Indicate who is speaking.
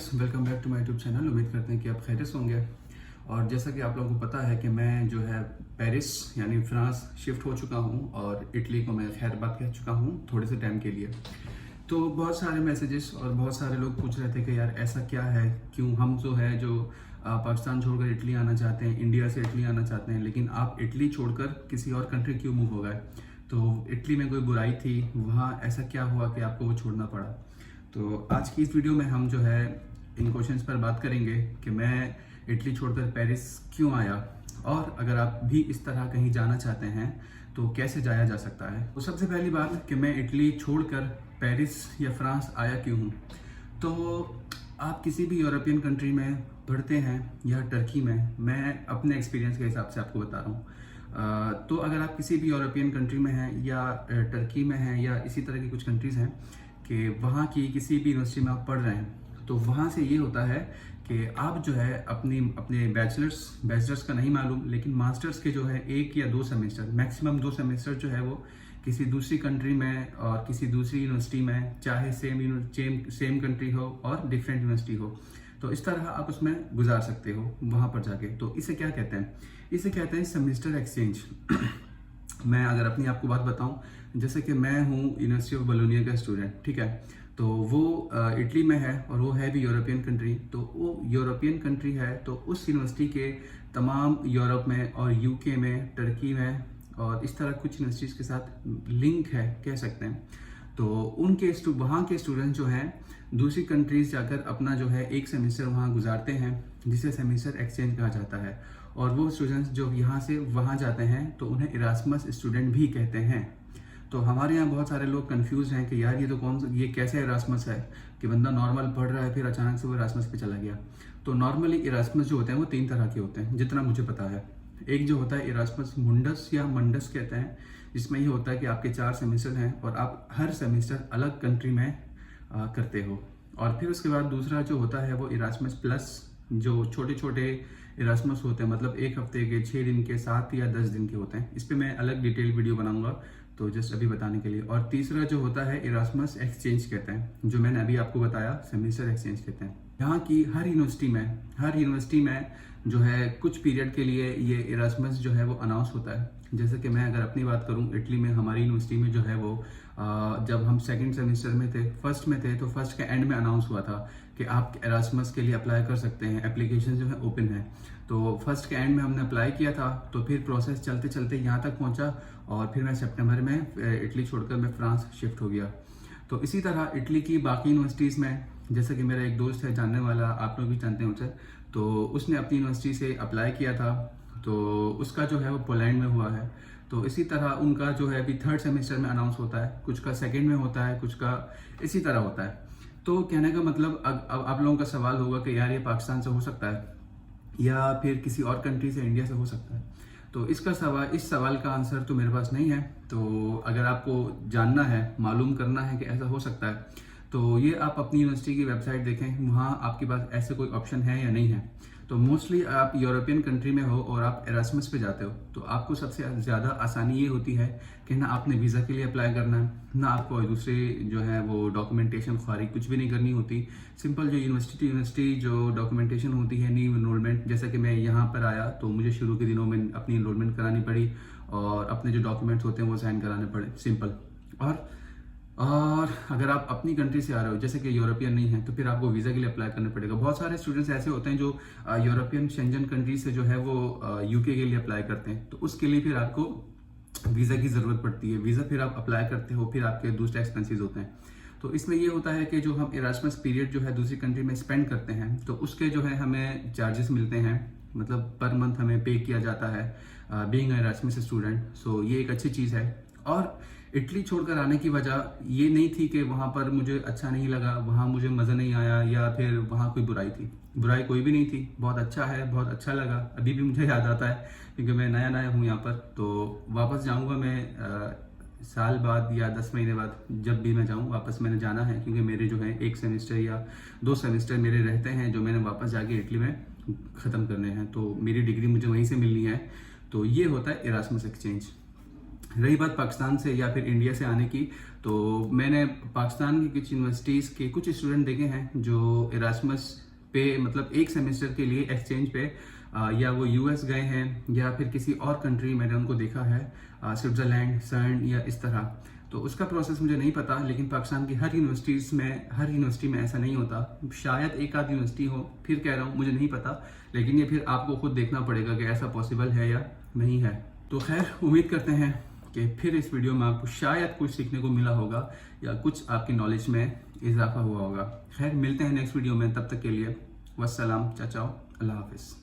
Speaker 1: Guys, welcome back to my YouTube channel. उम्मीद करते हैं कि आप खैरियत से होंगे। और जैसा कि आप लोगों को पता है कि मैं जो है पेरिस यानी फ्रांस शिफ्ट हो चुका हूं और इटली को मैं खैरबाद कह चुका हूं थोड़े से टाइम के लिए। तो बहुत सारे मैसेजेस और बहुत सारे लोग पूछ रहे थे कि यार ऐसा क्या है, क्यों हम जो पाकिस्तान छोड़कर इटली आना चाहते हैं, इंडिया से इटली आना चाहते हैं, लेकिन आप इटली छोड़कर किसी और कंट्री क्यों मूव हो गए। तो इटली में कोई बुराई थी, वहाँ ऐसा क्या हुआ कि आपको वो छोड़ना पड़ा। तो आज की इस वीडियो में हम जो है इन क्वेश्चंस पर बात करेंगे कि मैं इटली छोड़कर पेरिस क्यों आया, और अगर आप भी इस तरह कहीं जाना चाहते हैं तो कैसे जाया जा सकता है। तो सबसे पहली बात कि मैं इटली छोड़कर पेरिस या फ्रांस आया क्यों हूँ। तो आप किसी भी यूरोपियन कंट्री में पढ़ते हैं या टर्की में, मैं अपने एक्सपीरियंस के हिसाब से आपको बता रहा हूँ। तो अगर आप किसी भी यूरोपियन कंट्री में हैं या टर्की में हैं या इसी तरह की कुछ कंट्रीज़ हैं कि वहाँ की किसी भी यूनिवर्सिटी में आप पढ़ रहे हैं, तो वहाँ से ये होता है कि आप जो है अपने बैचलर्स का नहीं मालूम, लेकिन मास्टर्स के जो है 1 या 2 सेमेस्टर, मैक्सिमम 2 सेमेस्टर जो है वो किसी दूसरी कंट्री में और किसी दूसरी यूनिवर्सिटी में, चाहे सेम कंट्री हो और डिफरेंट यूनिवर्सिटी हो, तो इस तरह आप उसमें गुजार सकते हो वहाँ पर जाके। तो इसे क्या कहते हैं, इसे कहते हैं सेमेस्टर एक्सचेंज। मैं अगर अपनी आपको बात बताऊं, जैसे कि मैं हूँ यूनिवर्सिटी ऑफ बोलोनिया का स्टूडेंट, ठीक है। तो वो इटली में है और वो है भी यूरोपियन कंट्री। तो वो यूरोपियन कंट्री है तो उस यूनिवर्सिटी के तमाम यूरोप में और यूके में, टर्की में और इस तरह कुछ यूनिवर्सिटीज़ के साथ लिंक है कह सकते हैं। तो वहाँ के स्टूडेंट जो हैं दूसरी कंट्रीज जाकर अपना जो है 1 सेमेस्टर वहाँ गुजारते हैं, जिसे सेमेस्टर एक्सचेंज कहा जाता है। और वो स्टूडेंट्स जो यहाँ से वहाँ जाते हैं तो उन्हें इरास्मस स्टूडेंट भी कहते हैं। तो हमारे यहाँ बहुत सारे लोग कंफ्यूज हैं कि यार ये कैसे इरास्मस है कि बंदा नॉर्मल पढ़ रहा है फिर अचानक से वो इरास्मस पे चला गया। तो नॉर्मली इरास्मस जो होते हैं वो 3 तरह के होते हैं जितना मुझे पता है। एक जो होता है इरास्मस मुंडस या मंडस कहते हैं, जिसमें ये होता है कि आपके 4 सेमेस्टर हैं और आप हर सेमेस्टर अलग कंट्री में करते हो। और फिर उसके बाद दूसरा जो होता है वो इरास्मस प्लस, जो छोटे छोटे इरास्मस होते हैं, मतलब 1 हफ्ते के, 6 दिन के, 7 या 10 दिन के होते हैं। इस पर मैं अलग डिटेल वीडियो बनाऊंगा, तो जस्ट अभी बताने के लिए। और तीसरा जो होता है इरास्मस एक्सचेंज कहते हैं, जो मैंने अभी आपको बताया सेमेस्टर एक्सचेंज कहते हैं। यहाँ की हर यूनिवर्सिटी में जो है कुछ पीरियड के लिए ये इरास्मस जो है वो अनाउंस होता है। जैसे कि मैं अगर अपनी बात करूँ, इटली में हमारी यूनिवर्सिटी में जो है वो जब हम 2nd सेमेस्टर में थे, फर्स्ट में थे, तो फर्स्ट के एंड में अनाउंस हुआ था कि आप इरास्मस के लिए अप्लाई कर सकते हैं। एप्लीकेशन जो है ओपन है। तो फर्स्ट के एंड में हमने अप्लाई किया था, तो फिर प्रोसेस चलते चलते यहाँ तक पहुँचा और फिर मैं सितंबर में इटली छोड़कर मैं फ्रांस शिफ्ट हो गया। तो इसी तरह इटली की बाकी यूनिवर्सिटीज़ में, जैसे कि मेरा एक दोस्त है जानने वाला, आप लोग भी जानते हैं उसे, तो उसने अपनी यूनिवर्सिटी से अप्लाई किया था, तो उसका जो है वो पोलैंड में हुआ है। तो इसी तरह उनका जो है अभी 3rd सेमेस्टर में अनाउंस होता है, कुछ का 2nd में होता है, कुछ का इसी तरह होता है। तो कहने का मतलब, अब आप लोगों का सवाल होगा कि यार ये पाकिस्तान से हो सकता है या फिर किसी और कंट्री से, इंडिया से हो सकता है। तो इस सवाल का आंसर तो मेरे पास नहीं है। तो अगर आपको जानना है, मालूम करना है कि ऐसा हो सकता है, तो ये आप अपनी यूनिवर्सिटी की वेबसाइट देखें, वहाँ आपके पास ऐसे कोई ऑप्शन है या नहीं है। तो मोस्टली आप यूरोपियन कंट्री में हो और आप इरास्मस पे जाते हो, तो आपको सबसे ज़्यादा आसानी ये होती है कि ना आपने वीज़ा के लिए अप्लाई करना है, ना आपको दूसरे जो है वो डॉक्यूमेंटेशन खारिज कुछ भी नहीं करनी होती। सिंपल जो यूनिवर्सिटी जो डॉक्यूमेंटेशन होती है, न्यू इनरोलमेंट, जैसे कि मैं यहाँ पर आया तो मुझे शुरू के दिनों में अपनी इनरोलमेंट करानी पड़ी और अपने जो डॉक्यूमेंट्स होते हैं वो साइन कराने पड़े, सिंपल। और अगर आप अपनी कंट्री से आ रहे हो, जैसे कि यूरोपियन नहीं है, तो फिर आपको वीज़ा के लिए अप्लाई करना पड़ेगा। बहुत सारे स्टूडेंट्स ऐसे होते हैं जो यूरोपियन शेंजन कंट्री से जो है वो यूके के लिए अप्लाई करते हैं, तो उसके लिए फिर आपको वीज़ा की ज़रूरत पड़ती है। वीज़ा फिर आप अप्लाई करते हो, फिर आपके दूसरे एक्सपेंसेस होते हैं। तो इसमें ये होता है कि जो हम इरास्मस पीरियड जो है दूसरी कंट्री में स्पेंड करते हैं, तो उसके जो है हमें चार्जेस मिलते हैं, मतलब पर मंथ हमें पे किया जाता है बीइंग इरास्मस स्टूडेंट। सो ये एक अच्छी चीज़ है। और इटली छोड़कर आने की वजह ये नहीं थी कि वहाँ पर मुझे अच्छा नहीं लगा, वहाँ मुझे मज़ा नहीं आया या फिर वहाँ कोई बुराई थी। बुराई कोई भी नहीं थी, बहुत अच्छा है, बहुत अच्छा लगा। अभी भी मुझे याद आता है क्योंकि मैं नया हूँ यहाँ पर। तो वापस जाऊँगा मैं साल बाद या 10 महीने बाद, जब भी मैं जाऊँ वापस मैंने जाना है, क्योंकि मेरे जो है 1 सेमेस्टर या 2 सेमेस्टर मेरे रहते हैं जो मैंने वापस जाके इटली में ख़त्म करने हैं। तो मेरी डिग्री मुझे वहीं से मिलनी है। तो ये होता है इरास्मस एक्सचेंज। रही बात पाकिस्तान से या फिर इंडिया से आने की, तो मैंने पाकिस्तान की कुछ यूनिवर्सिटीज़ के कुछ स्टूडेंट देखे हैं जो इरास्मस पे मतलब एक सेमेस्टर के लिए एक्सचेंज पे या वो यूएस गए हैं या फिर किसी और कंट्री मैंने उनको देखा है, स्विट्ज़रलैंड, सर्न या इस तरह। तो उसका प्रोसेस मुझे नहीं पता, लेकिन पाकिस्तान की हर यूनिवर्सिटी में ऐसा नहीं होता। शायद एक आध यूनिवर्सिटी हो, फिर कह रहा हूँ मुझे नहीं पता, लेकिन ये फिर आपको खुद देखना पड़ेगा कि ऐसा पॉसिबल है या नहीं है। तो खैर, उम्मीद करते हैं कि फिर इस वीडियो में आपको शायद कुछ सीखने को मिला होगा या कुछ आपकी नॉलेज में इजाफा हुआ होगा। खैर, मिलते हैं नेक्स्ट वीडियो में, तब तक के लिए वस्सलाम, चाचाओ, अल्लाह हाफिज़।